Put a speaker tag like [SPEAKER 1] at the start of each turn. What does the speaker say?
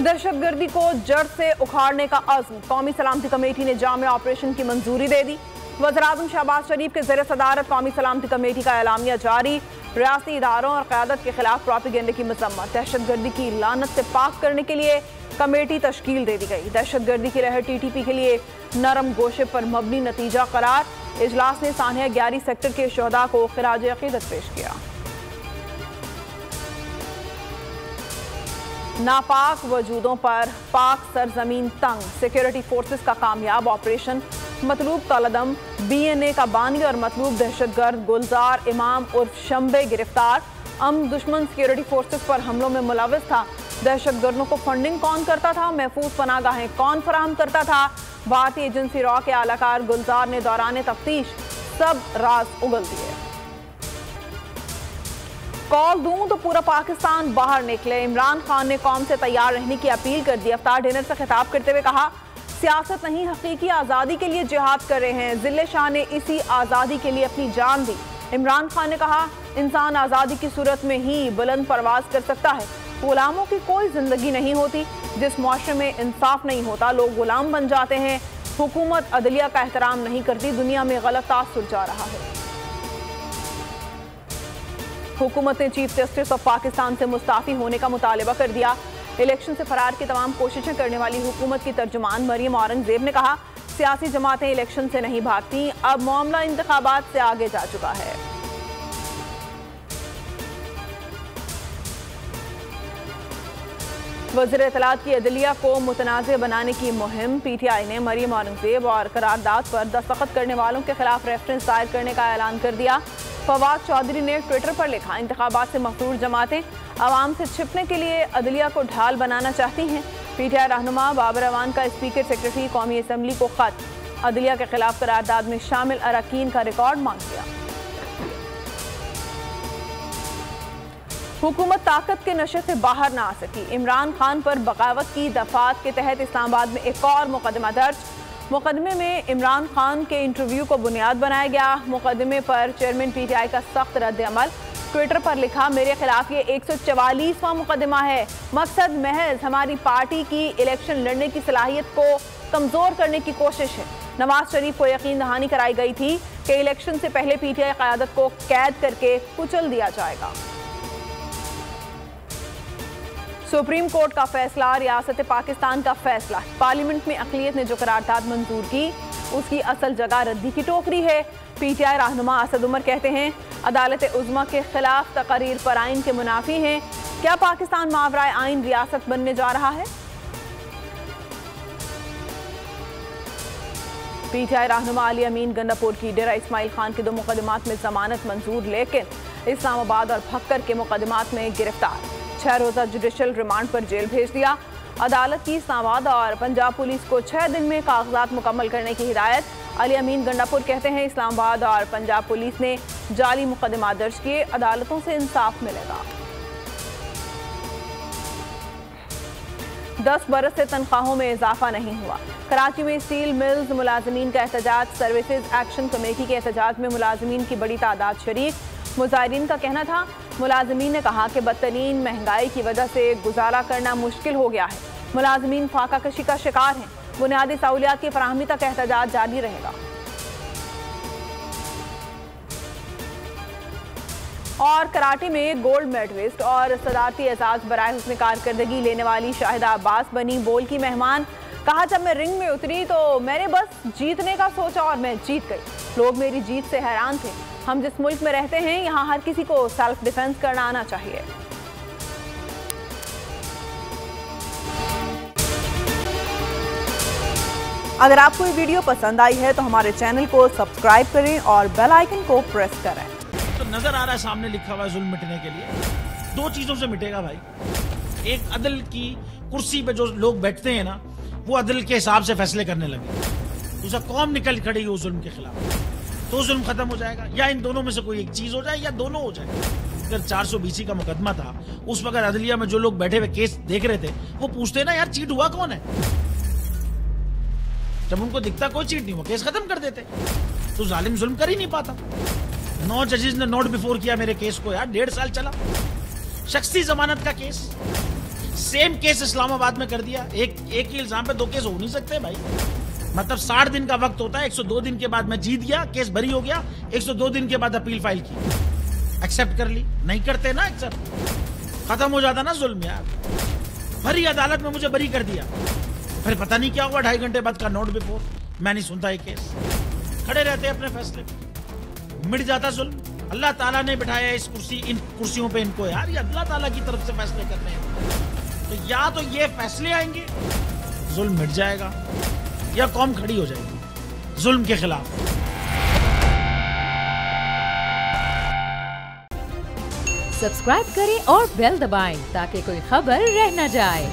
[SPEAKER 1] दहशतगर्दी को जड़ से उखाड़ने का अज़्म, कौमी सलामती कमेटी ने जामे ऑपरेशन की मंजूरी दे दी। वज़ीर-ए-आज़म शहबाज शरीफ के ज़ेर सदारत कौमी सलामती कमेटी का एलामिया जारी। रियासती इदारों और क़यादत के खिलाफ प्रोपेगेंडे की मज़म्मत, दहशतगर्दी की लानत से पाक करने के लिए कमेटी तश्कील दे दी गई। दहशतगर्दी की लहर TTP के लिए नरम गोशे पर मबनी नतीजा करार। इजलास ने सानिया 11 सेक्टर के शहदा को खिराज अक़ीदत पेश किया। नापाक वजूदों पर पाक सरजमीन तंग, सिक्योरिटी फोर्सेस का कामयाब ऑपरेशन। मतलूब तलदम BNA का बानी और मतलूब दहशतगर्द गुलजार इमाम उर्फ शंबे गिरफ्तार। दुश्मन सिक्योरिटी फोर्सेस पर हमलों में मुलविस था। दहशतगर्दों को फंडिंग कौन करता था, महफूज पनागाहें कौन फराहम करता था। भारतीय एजेंसी रॉ के आलाकार गुलजार ने दौरान तफ्तीश सब राज उगल दिए। कॉल दूं तो पूरा पाकिस्तान बाहर निकले, इमरान खान ने कौम से तैयार रहने की अपील कर दी। इफ्तार डिनर से खिताब करते हुए कहा, सियासत नहीं हकीकी आज़ादी के लिए जिहाद कर रहे हैं। जिले शाह ने इसी आज़ादी के लिए अपनी जान दी। इमरान खान ने कहा, इंसान आज़ादी की सूरत में ही बुलंद परवाज कर सकता है। गुलामों की कोई जिंदगी नहीं होती। जिस मुआशरे में इंसाफ नहीं होता, लोग गुलाम बन जाते हैं। हुकूमत अदलिया का एहतराम नहीं करती, दुनिया में गलत तासुर जा रहा है। हुकूमत ने चीफ जस्टिस ऑफ पाकिस्तान से मुस्ताफी होने का मुतालबा कर दिया। इलेक्शन से फरार की तमाम कोशिशें करने वाली हुकूमत की तर्जुमान मरियम औरंगजेब ने कहा, सियासी जमातें इलेक्शन से नहीं भागती, अब मामला इंतखाबात से आगे जा चुका है। वज़ीर इत्तलात की अदलिया को मुतनाज़ बनाने की मुहिम। PTI ने मरियम औरंगजेब और करारदाद पर दस्तखत करने वालों के खिलाफ रेफरेंस दायर करने का ऐलान कर दिया। फवाद चौधरी ने ट्विटर पर लिखा, इंतखाबात से मखरूज जमातें आवाम से छिपने के लिए अदलिया को ढाल बनाना चाहती हैं। PTI रहनुमा बाबर अवान का स्पीकर सेक्रेटरी कौमी असम्बली को खत, अदलिया के खिलाफ करारदाद में शामिल अरकान का रिकॉर्ड मांग लिया। हुकूमत ताकत के नशे से बाहर ना आ सकी, इमरान खान पर बगावत की दफात के तहत इस्लामाबाद में एक और मुकदमा दर्ज। मुकदमे में इमरान खान के इंटरव्यू को बुनियाद बनाया गया। मुकदमे पर चेयरमैन PTI का सख्त रद्द अमल। ट्विटर पर लिखा, मेरे खिलाफ ये 144वां मुकदमा है। मकसद महज हमारी पार्टी की इलेक्शन लड़ने की सलाहियत को कमजोर करने की कोशिश है। नवाज शरीफ को यकीन दहानी कराई गई थी कि इलेक्शन से पहले PTI क़यादत को कैद करके कुचल दिया जाएगा। सुप्रीम कोर्ट का फैसला, रियासत पाकिस्तान का फैसला। पार्लियामेंट में अक़लियत ने जो करारदाद मंजूर की, उसकी असल जगह रद्दी की टोकरी है। PTI रहनुमा असद उमर कहते हैं, अदालत उज़्मा के खिलाफ तकरीर पर आइन के मुनाफी हैं। क्या पाकिस्तान मावराए आइन रियासत बनने जा रहा है? PTI रहनुमा अली अमीन गंडापुर की डेरा इस्माइल खान के 2 मुकदमात में जमानत मंजूर, लेकिन इस्लामाबाद और भक्कर के मुकदमात में गिरफ्तार। 6 रोज़ा जुडिशल रिमांड पर जेल भेज दिया। अदालत की इस्लामाबाद और पंजाब पुलिस को 6 दिन में कागजात मुकम्मल करने की हिदायत। अली अमीन गंडापुर कहते हैं, इस्लामाबाद और पंजाब पुलिस ने जाली मुकदमा दर्ज किए, अदालतों से इंसाफ मिलेगा। 10 बरस से तनख्वाहों में इजाफा नहीं हुआ। कराची में स्टील मिल्स मुलाजमीन का एहतजाज। सर्विसेज एक्शन कमेटी के एहतजाज में मुलाजमीन की बड़ी तादाद शरीक। मुजाहिरीन का कहना था, मुलाजमीन ने कहा कि बदतरीन महंगाई की वजह से गुजारा करना मुश्किल हो गया है। मुलाजमीन फाका कशी का शिकार हैं। बुनियादी सहूलियात की फराहमी तक एहतजाज जारी रहेगा। और कराटे में गोल्ड मेडलिस्ट और सदारती एजाज बराए हुस्न कारकर्दगी लेने वाली शाहिदा अब्बास बनी बोल की मेहमान। कहा, जब मैं रिंग में उतरी तो मैंने बस जीतने का सोचा और मैं जीत गई। लोग मेरी जीत से हैरान थे। हम जिस मुल्क में रहते हैं, यहाँ हर किसी को सेल्फ डिफेंस करना आना चाहिए। अगर आपको ये वीडियो पसंद आई है तो हमारे चैनल को सब्सक्राइब करें और बेल आइकन को प्रेस करें।
[SPEAKER 2] तो नजर आ रहा है सामने लिखा हुआ है, जुल्म मिटने के लिए 2 चीजों से मिटेगा भाई। एक, अदल की कुर्सी पे जो लोग बैठते हैं ना, वो अदल के हिसाब से फैसले करने लगे। दूसरा, कौम निकल खड़ी उस जुल्म के खिलाफ, तो जुल्म खत्म हो जाएगा। या इन दोनों में से कोई एक चीज हो जाए या दोनों हो जाए। अगर 420 का मुकदमा था, उस वक्त अदलिया में जो लोग बैठे हुए केस देख रहे थे, वो पूछते ना, यार चीट हुआ कौन है? जब उनको दिखता कोई चीट नहीं हुआ, केस खत्म कर देते। तो जालिम जुल्म कर ही नहीं पाता। 9 जजेस ने नोट बिफोर किया मेरे केस को, यार 1.5 साल चला। शख्सी जमानत का केस, सेम केस इस्लामाबाद में कर दिया। एक ही इल्जाम पे 2 केस हो नहीं सकते भाई। मतलब 60 दिन का वक्त होता है, 102 दिन के बाद मैं जीत गया, केस बरी हो गया, 102 दिन के बाद अपील फाइल की, एक्सेप्ट कर ली। नहीं करते ना एक्सेप्ट, खत्म हो जाता ना जुल्म यार। भरी अदालत में मुझे बरी कर दिया, फिर पता नहीं क्या हुआ 2.5 घंटे बाद का नोट बिफोर, मैं नहीं सुनता ये केस। खड़े रहते अपने फैसले पे, मिट जाता जुल्म। अल्लाह ताला ने बिठाया इन कुर्सियों पे इनको यार, ये अल्लाह ताला की तरफ से फैसले करने हैं। तो या तो ये फैसले आएंगे, जुल्म मिट जाएगा, या कौम खड़ी हो जाएगी जुल्म के खिलाफ।
[SPEAKER 3] सब्सक्राइब करें और बेल दबाएं ताकि कोई खबर रह न जाए।